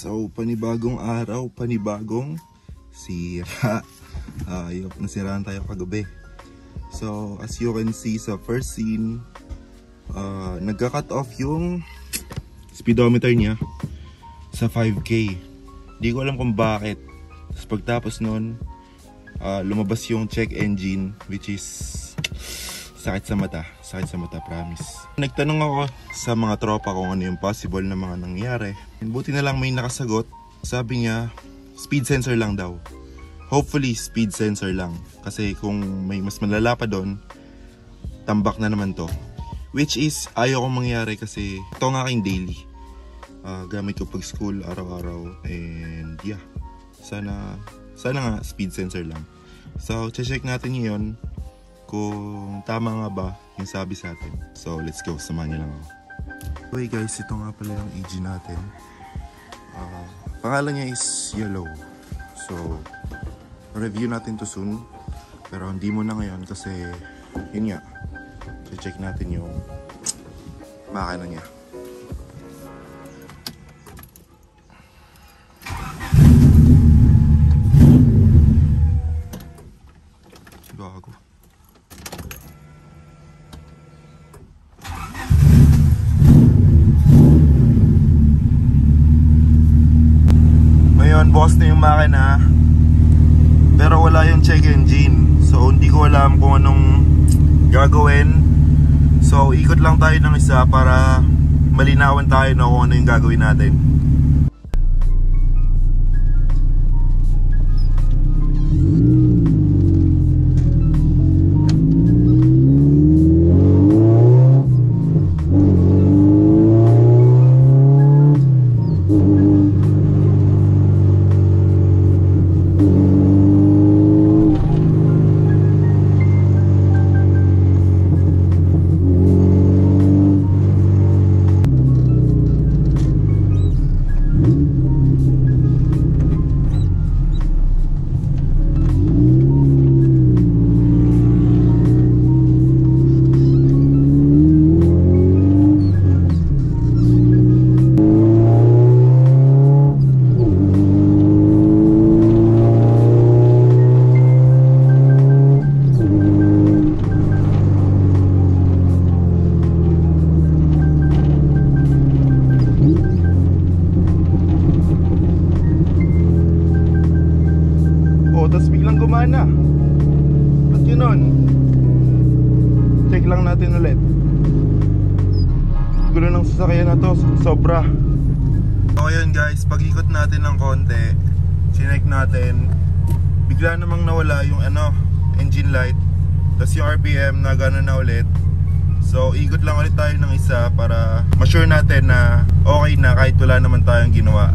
So, panibagong araw, panibagong sira. Nasiraan tayo kagabi. So, as you can see sa first scene, nagka-cut off yung speedometer niya sa 5K. Di ko alam kung bakit. Tapos pagtapos nun, lumabas yung check engine, which is sakit sa mata, promise. Nagtanong ako sa mga tropa kung ano yung possible na mga nangyari. Buti na lang may nakasagot. Sabi niya, speed sensor lang daw. Hopefully, speed sensor lang. Kasi kung may mas malala pa doon, tambak na naman to. Which is, ayaw kong mangyari kasi ito ang aking daily. Gamit ko pag school, araw-araw. And yeah, sana nga speed sensor lang. So, check natin yun kung tama nga ba yung sabi sa atin. So, let's go. Samahan niyo lang ako. Okay guys, ito nga pala yung EG natin. Pangalan niya is Yellow. So, review natin to soon. Pero hindi mo na ngayon kasi yun nga. Check natin yung makina niya. Gago. Ngayon, bukas na yung makina. Pero wala yung check engine. So, hindi ko alam kung anong gagawin. So, ikot lang tayo ng isa para malinawan tayo na kung ano yung gagawin natin. Tapos biglang gumana. Ba't yun nun? Check lang natin ulit. Gulo ng sasakyan na to, sobra. So yun guys, pag-ikot natin ng konti, chinek natin, bigla namang nawala yung engine light. Tapos yung RPM na gano'n na ulit. So ikot lang ulit tayo ng isa para ma-sure natin na okay na kahit wala naman tayong ginawa.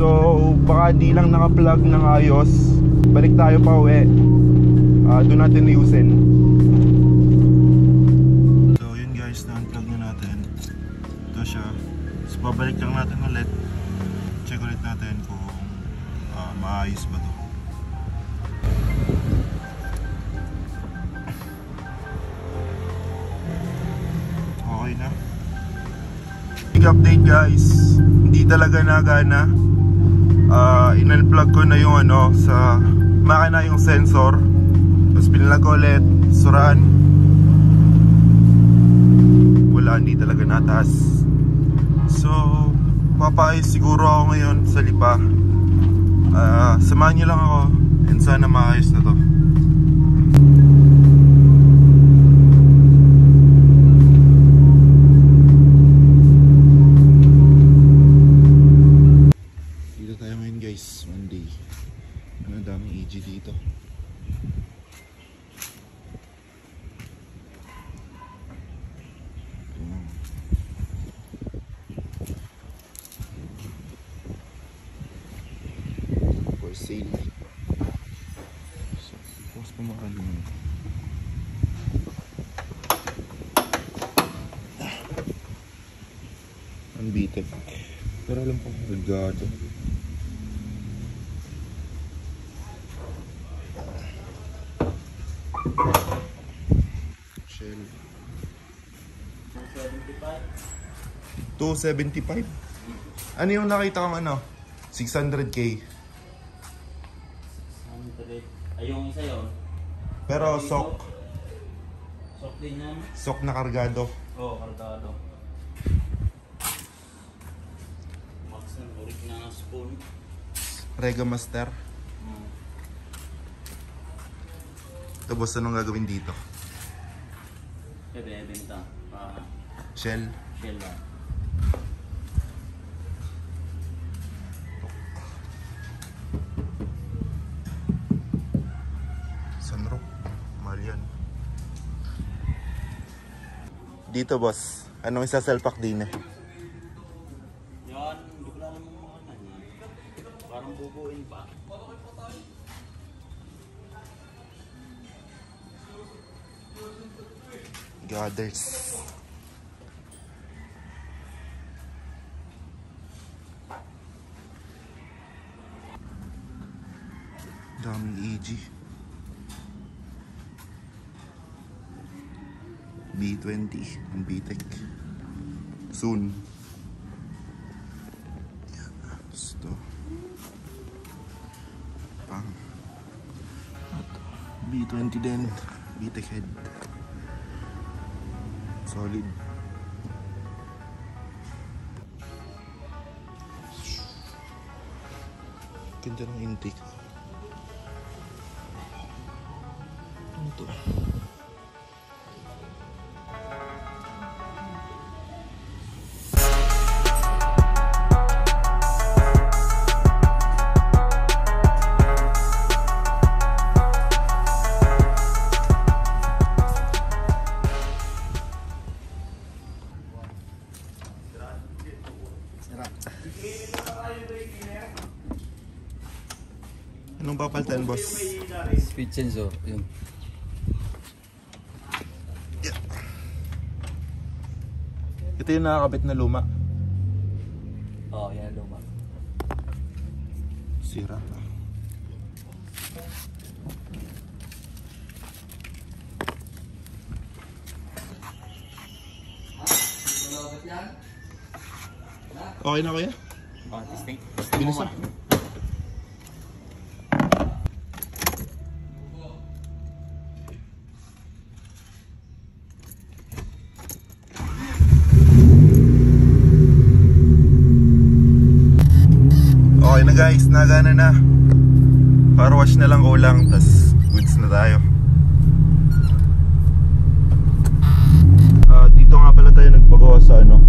So, baka di lang naka-plug ng ayos. Balik tayo pa uwi. Doon natin iusin. So, yun guys, na-unplug na natin. Ito siya. So, babalik lang natin ulit. Check ulit natin kung maayos ba to. Okay na. Big update guys. Hindi talaga nagana. In-unplug ko na yung sa makina yung sensor. Tapos pinlag ko ulit, suraan. Wala, hindi talaga nataas. So, papaayos siguro ako ngayon sa lipa. Samahan nyo lang ako and sana maayos na to. Monday. Ang daming EG dito. For sale. So, post pa makalo mo. Unbeaten. Pero alam ko, regado. Shell. 275. 275? Ano yung nakita kong ano? 600k. 600. Ay, yung isa yun. Pero sok. Sok din yan. Sok na kargado. Oo, kargado. Max na ulit na spoon. Rega Master. Tapos anong gagawin dito? Bebenta. Shell. Shell lang. Sunroof. Mahal yan. Dito boss, anong isasalpak din eh? Yan, hindi ko alam yung mga ano yan. Parang bubuin pa. Gathers. Daming EG. B20 and BTEC. Soon. Yan. Gusto. Pang. B20 din. BTEC head. Solid. Ganda ng intake. Ano to? Anong papalitan, boss? Speed sensor, yun. Ito yung nakakabit na luma. Oo, yan luma. Sira. Okay na kuya? Oh, testing. Bilis na. Okay na guys, nagana na. Car wash na lang kulang, tas goods na tayo. Dito nga pala tayo nagpagawa sa ano,